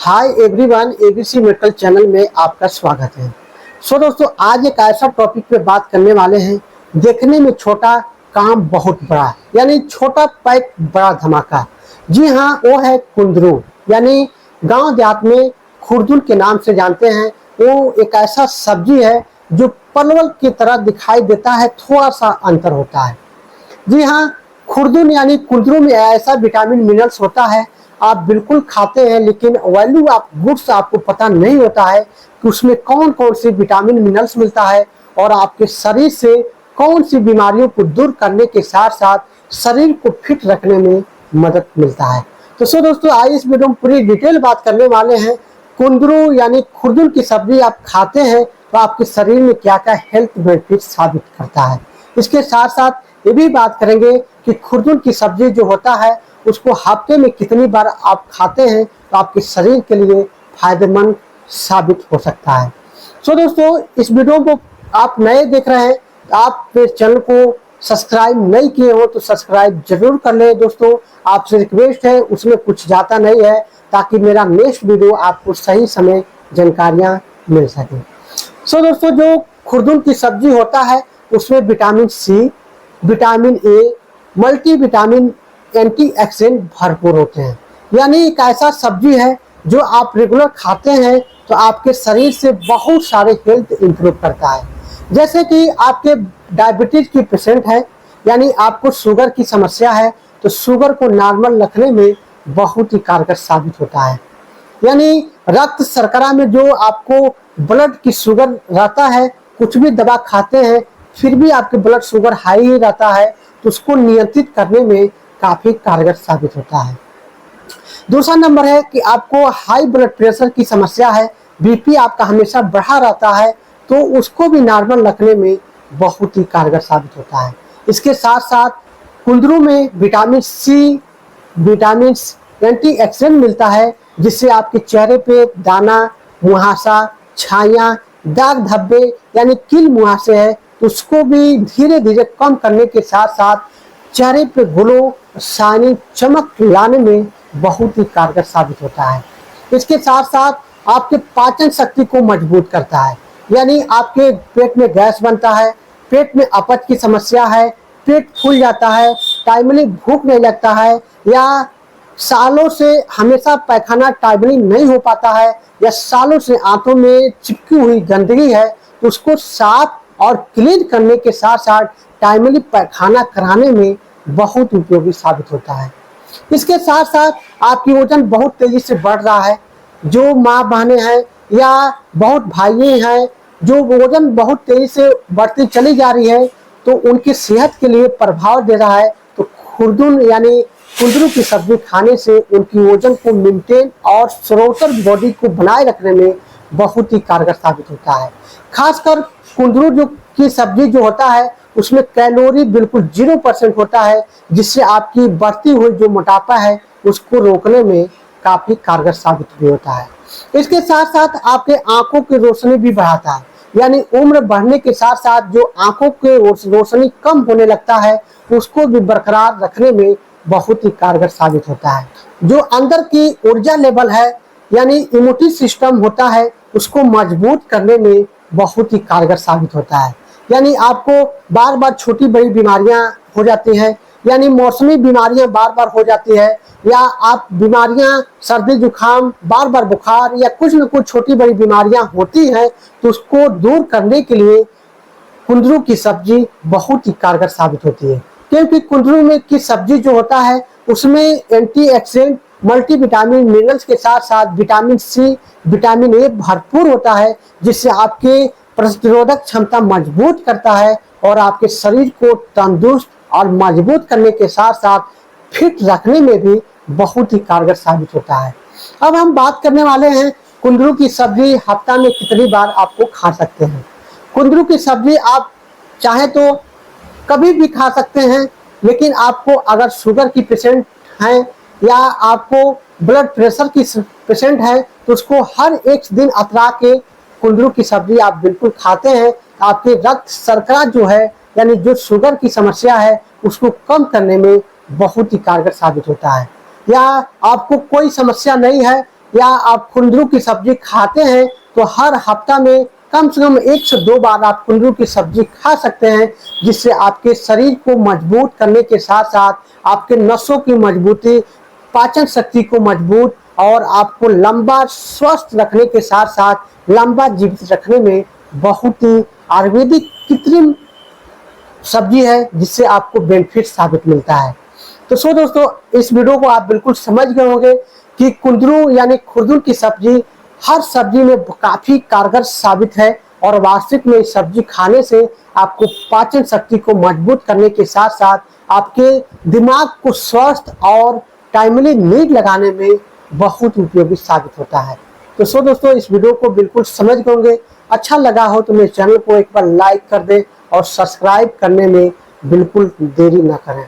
Hi everyone, ABC medical channel में आपका स्वागत है। दोस्तों, आज एक ऐसा टॉपिक पे बात करने वाले हैं। देखने में छोटा, काम बहुत बड़ा, यानी छोटा पैक बड़ा धमाका। जी हाँ, वो है कुंदरू, यानी गांव देहात में खुरदुल के नाम से जानते हैं। वो एक ऐसा सब्जी है जो परवल की तरह दिखाई देता है, थोड़ा सा अंतर होता है। जी हाँ, खुरदुन यानी कुंदरू में ऐसा विटामिन मिनरल्स होता है, आप बिल्कुल खाते हैं लेकिन वैल्यू आप गुड्स आपको पता नहीं होता है कि उसमें कौन कौन सी विटामिन मिनरल्स मिलता है और आपके शरीर से कौन सी बीमारियों को दूर करने के साथ साथ शरीर को फिट रखने में मदद मिलता है। तो दोस्तों, आज इस वीडियो में पूरी डिटेल बात करने वाले हैं। कुंदरू यानी खुरदुल की सब्जी आप खाते हैं तो आपके शरीर में क्या क्या हेल्थ बेनिफिट साबित करता है। इसके साथ साथ ये भी बात करेंगे कि खुरदुल की सब्जी जो होता है उसको हफ्ते में कितनी बार आप खाते हैं तो आपके शरीर के लिए फायदेमंद साबित हो सकता है। दोस्तों, इस वीडियो को आप नए देख रहे हैं तो आप मेरे चैनल को सब्सक्राइब नहीं किए हो तो सब्सक्राइब जरूर कर लें। दोस्तों, आपसे रिक्वेस्ट है, उसमें कुछ जाता नहीं है, ताकि मेरा नेक्स्ट वीडियो आपको सही समय जानकारियां मिल सके। दोस्तों, जो खुरदुल की सब्जी होता है उसमें vitamin C, vitamin A, multi vitamin, antioxidant भरपूर होते हैं। यानी एक ऐसा सब्जी है जो आप रेगुलर खाते हैं तो आपके शरीर से बहुत सारे हेल्थ इंप्रूव करता है। जैसे कि आपके डायबिटीज की पेशेंट है, यानी आपको शुगर की समस्या है, तो शुगर को नॉर्मल रखने में बहुत ही कारगर साबित होता है। यानी रक्त शर्करा में जो आपको ब्लड की शुगर रहता है, कुछ भी दवा खाते हैं फिर भी आपके ब्लड शुगर हाई ही रहता है, तो उसको नियंत्रित करने में काफी कारगर साबित होता है। दूसरा नंबर है कि आपको हाई ब्लड प्रेशर की समस्या है, बीपी आपका हमेशा बढ़ा रहता है, तो उसको भी नॉर्मल रखने में बहुत ही कारगर साबित होता है। इसके साथ साथ कुंदरू में विटामिन सी, विटामिन एंटीऑक्सीडेंट मिलता है, जिससे आपके चेहरे पे दाना, मुहासा, छाया, दाग धब्बे यानी किल मुहासे है, तो उसको भी धीरे धीरे कम करने के साथ साथ चेहरे पे ग्लो, शाइनिंग, चमक लाने में बहुत ही कारगर साबित होता है। इसके साथ साथ आपके पाचन शक्ति को मजबूत करता है, यानी आपके पेट में गैस बनता है, पेट में अपच की समस्या है, पेट फूल जाता है, टाइमली भूख नहीं लगता है, या सालों से हमेशा पैखाना टाइमली नहीं हो पाता है, या सालों से आंतों में चिपकी हुई गंदगी है, तो उसको साफ और क्लीन करने के साथ साथ टाइमली पैखाना कराने में बहुत उपयोगी साबित होता है। इसके साथ साथ आपकी वजन बहुत तेजी से बढ़ रहा है, जो माँ बहनें हैं या बहुत भाई हैं जो वजन बहुत तेजी से बढ़ती चली जा रही है, तो उनकी सेहत के लिए प्रभाव दे रहा है, तो खुरदुल यानी कुंदरू की सब्जी खाने से उनकी वजन को मेंटेन और स्रोतर बॉडी को बनाए रखने में बहुत ही कारगर साबित होता है। खासकर कुंदरू जो की सब्जी जो होता है उसमें कैलोरी बिल्कुल 0% होता है, जिससे आपकी बढ़ती हुई जो मोटापा है उसको रोकने में काफी कारगर साबित भी होता है। इसके साथ साथ आपके आंखों की रोशनी भी बढ़ाता है, यानी उम्र बढ़ने के साथ साथ जो आंखों की रोशनी कम होने लगता है उसको भी बरकरार रखने में बहुत ही कारगर साबित होता है। जो अंदर की ऊर्जा लेवल है, यानी इम्यूनिटी सिस्टम होता है, उसको मजबूत करने में बहुत ही कारगर साबित होता है। यानी आपको बार बार छोटी बड़ी बीमारियां हो जाती हैं, यानी मौसमी बीमारियां बार बार हो जाती है, या आप बीमारियां सर्दी जुकाम, बार बार बुखार या कुछ न कुछ छोटी बड़ी बीमारियां होती हैं, तो उसको दूर करने के लिए कुंदरू की सब्जी बहुत ही कारगर साबित होती है। क्योंकि कुंदरू में की सब्जी जो होता है उसमें एंटीऑक्सीडेंट, मल्टीविटामिन मिनरल्स के साथ साथ विटामिन सी, विटामिन ए भरपूर होता है, जिससे आपके प्रतिरोधक क्षमता मजबूत करता है और आपके शरीर को तंदुरुस्त और मजबूत करने के साथ साथ फिट रखने में भी बहुत ही कारगर साबित होता है। अब हम बात करने वाले हैं कुंदरू की सब्जी हफ्ता में कितनी बार आपको खा सकते हैं। कुंदरू की सब्जी आप चाहे तो कभी भी खा सकते हैं, लेकिन आपको अगर शुगर की पेशेंट हैं या आपको ब्लड प्रेशर की पेशेंट है, तो उसको हर एक दिन अतरा के कुंदरू की सब्जी आप बिल्कुल खाते हैं, आपके रक्त शर्करा जो है यानी जो शुगर की समस्या है उसको कम करने में बहुत ही कारगर साबित होता है। या आपको कोई समस्या नहीं है या आप कुंदरू की सब्जी खाते हैं तो हर हफ्ता में कम से कम 1 से 2 बार आप कुंदरू की सब्जी खा सकते हैं, जिससे आपके शरीर को मजबूत करने के साथ साथ आपके नसों की मजबूती, पाचन शक्ति को मजबूत और आपको लंबा स्वस्थ रखने के साथ साथ लंबा जीवित रखने में बहुत ही आयुर्वेदिक कृत्रिम सब्जी है, जिससे आपको बेनिफिट साबित मिलता है। तो सो दोस्तों, इस वीडियो को आप बिल्कुल समझ गए होंगे कि कुंदरू यानी खुरदुर की सब्जी हर सब्जी में काफी कारगर साबित है और वास्तविक में इस सब्जी खाने से आपको पाचन शक्ति को मजबूत करने के साथ साथ आपके दिमाग को स्वस्थ और टाइमली नींद लगाने में बहुत उपयोगी साबित होता है। तो सो दोस्तों, इस वीडियो को बिल्कुल समझ गए होंगे। अच्छा लगा हो तो मेरे चैनल को एक बार लाइक कर दें और सब्सक्राइब करने में बिल्कुल देरी ना करें।